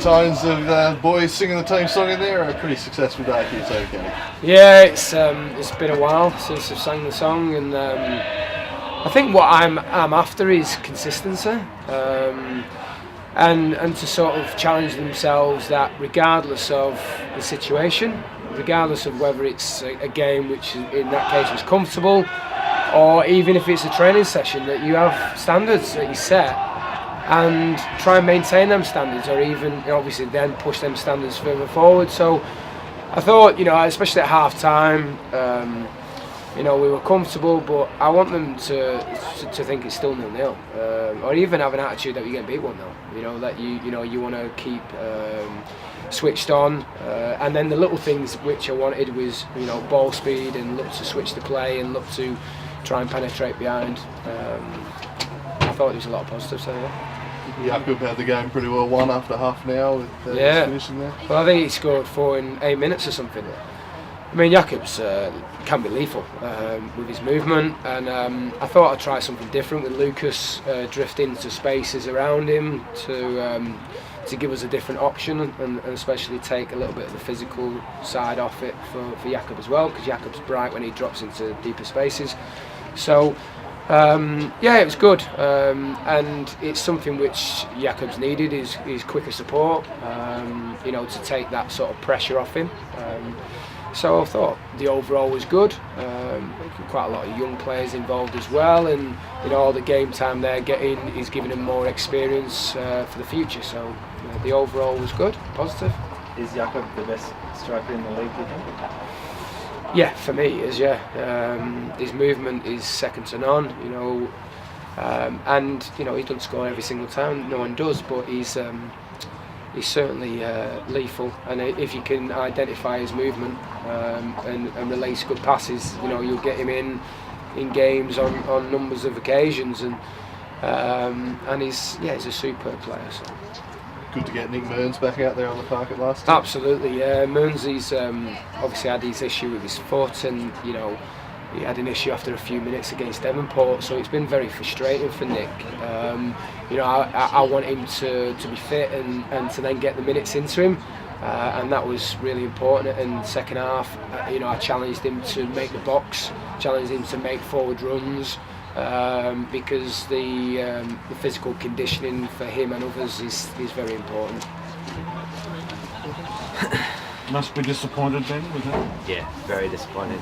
tones of boys singing the team song in there. A pretty successful day for you too, Kenny. Yeah, it's been a while since I've sang the song, and I think what I'm after is consistency, and to sort of challenge themselves that regardless of the situation, regardless of whether it's a game which in that case was comfortable, or even if it's a training session, that you have standards that you set and try and maintain them standards, or even obviously then push them standards further forward. So I thought, especially at half time, we were comfortable, but I want them to think it's still 0-0, or even have an attitude that we get beat 1-0. That you want to keep switched on, and then the little things which I wanted was ball speed, and look to switch the play and look to try and penetrate behind. I thought there was a lot of positives there. Jakob had the game pretty well won after half an hour with finishing there. Well, I think he scored 4 in 8 minutes or something. I mean, Jakob's can be lethal with his movement, and I thought I'd try something different with Lucas drifting to spaces around him to give us a different option, and especially take a little bit of the physical side off it for Jakob as well, because Jakob's bright when he drops into deeper spaces. So it was good, and it's something which Jakob's needed is quicker support, to take that sort of pressure off him. So I thought the overall was good. Quite a lot of young players involved as well, and all the game time they're getting is giving them more experience for the future. So the overall was good, positive. Is Jakob the best striker in the league, do you think? Yeah, for me it is. Yeah, his movement is second to none. And he doesn't score every single time. No one does, but he's certainly lethal, and if you can identify his movement and release good passes, you'll get him in games on numbers of occasions, and he's a superb player. So. Good to get Nick Mearns back out there on the park at last time. Absolutely, yeah. Mearns, he's obviously had his issue with his foot, and he had an issue after a few minutes against Devonport, so it's been very frustrating for Nick. I want him to be fit and to then get the minutes into him, and that was really important. In the second half, I challenged him to make the box, challenged him to make forward runs, because the physical conditioning for him and others is very important. Must be disappointed then with him? Yeah, very disappointed.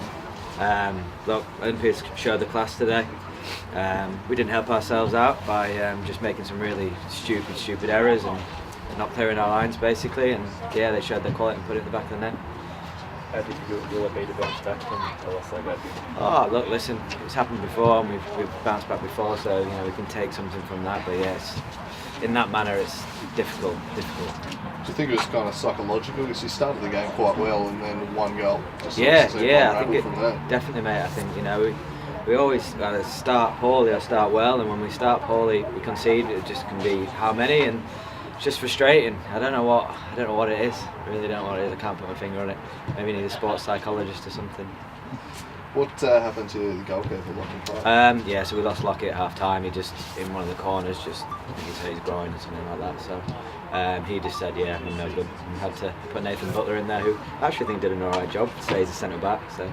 Look, Olympians showed the class today. We didn't help ourselves out by just making some really stupid errors and not clearing our lines basically, and they showed their quality and put it in the back of the net. How did you beat a bounce back from tell us about it? Oh, look, listen, it's happened before, and we've bounced back before, so we can take something from that. But in that manner, it's difficult. Do you think it was kind of psychological? Because you started the game quite well, and then one goal. I think it definitely, mate. I think we always either start poorly or start well, and when we start poorly, we concede. It just can be how many, and it's just frustrating. I don't know what it is. I really don't know what it is. I can't put my finger on it. Maybe need a sports psychologist or something. What happened to the goalkeeper, Lockie? So we lost Lockie at half time. He just in one of the corners, I think he said he's groin or something like that. So he just said, I'm no good. We had to put Nathan Butler in there, who I actually think did an alright job. So he's a centre back. So.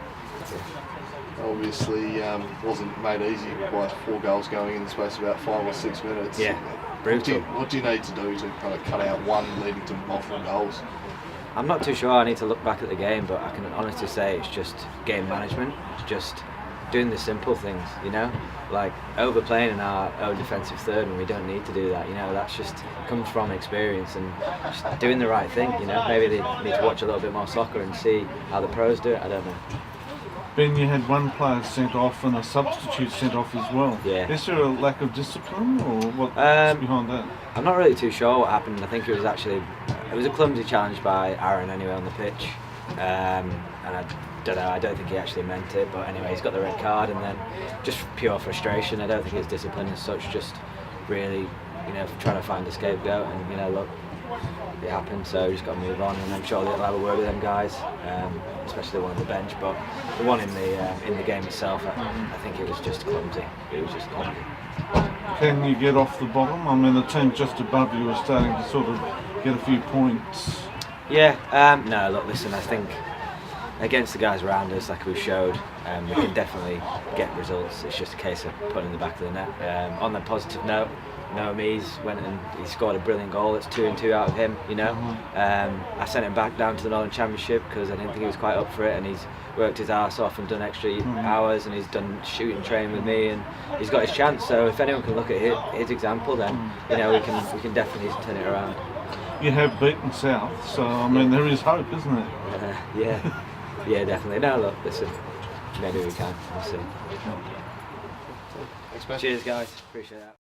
Obviously, wasn't made easy by 4 goals going in the space of about 5 or 6 minutes. Yeah, brutal. What do you need to do to kind of cut out one leading to multiple goals? I'm not too sure. I need to look back at the game, but I can honestly say it's just game management. It's just doing the simple things, like overplaying in our own defensive third when we don't need to do that. That's just comes from experience and just doing the right thing. Maybe they need to watch a little bit more soccer and see how the pros do it. I don't know. Ben, you had one player sent off and a substitute sent off as well. Yeah. Is there a lack of discipline, or what's behind that? I'm not really too sure what happened. I think it was a clumsy challenge by Aaron anyway on the pitch, and I don't know. I don't think he actually meant it, but anyway, he's got the red card, and then just pure frustration. I don't think it's discipline as such. Just really, trying to find a scapegoat, and look, it happened, so just got to move on, and I'm sure they'll have a word with them guys, especially the one on the bench, but the one in the game itself, I think it was just clumsy. It was just clumsy. can you get off the bottom? I mean, the team just above you are starting to sort of get a few points. Yeah, no, look, listen, I think against the guys around us, like we showed, we can definitely get results. It's just a case of putting in the back of the net. On the positive note, Mees went and he scored a brilliant goal. It's 2 and 2 out of him, you know. I sent him back down to the Northern Championship because I didn't think he was quite up for it, and he's worked his arse off and done extra hours, and he's done shooting training with me, and he's got his chance. So if anyone can look at his example, then you know we can definitely turn it around. You have beaten South, so I mean there is hope, isn't it? Yeah, definitely. No, look, listen, maybe we can. We'll see. Thanks, man. Cheers, guys. Appreciate that.